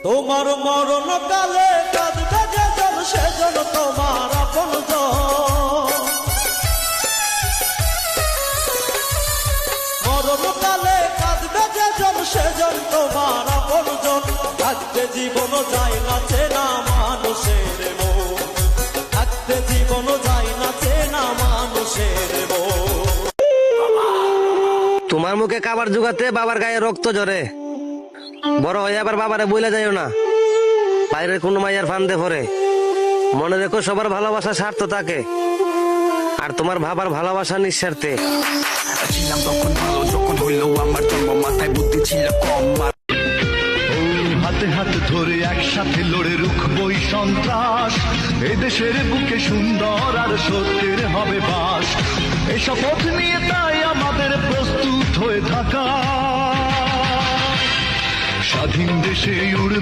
তোমার মরণ কালে কাঁদবে যেজন সেজন তোমার আপনজন। মরণ কালে কাঁদবে যেজন সেজন তোমার আপনজন। থাকতে জীবন যায় না চেনা মানুষের মন, থাকতে জীবন যায় না চেনা মানুষের মন। তোমার মুখে খাবার জোগাতে বাবার গায়ে রক্ত ঝরে, বড় হয়ে আবার বাবারে বইলা যাইও না বাইরের কোনো মাইয়ার ফান্দে পড়ে। মনে রেখো সবার ভালোবাসা স্বার্থ থাকে, আর তোমার বাবার ভালোবাসা নিঃস্বার্থে। ছিলাম তখন ভালো যখন হইলো আমার জন্ম, মাথায় বুদ্ধি ছিল কম। হাতে হাত ধরে একসাথে লড়ে রুখবই সন্ত্রাস, এদেশের বুকে সুন্দর আর সত্যের হবে বাস। এই শপথ নিয়ে তাই আমাদের প্রস্তুত হয়ে থাকা, স্বাধীন দেশে উড়বে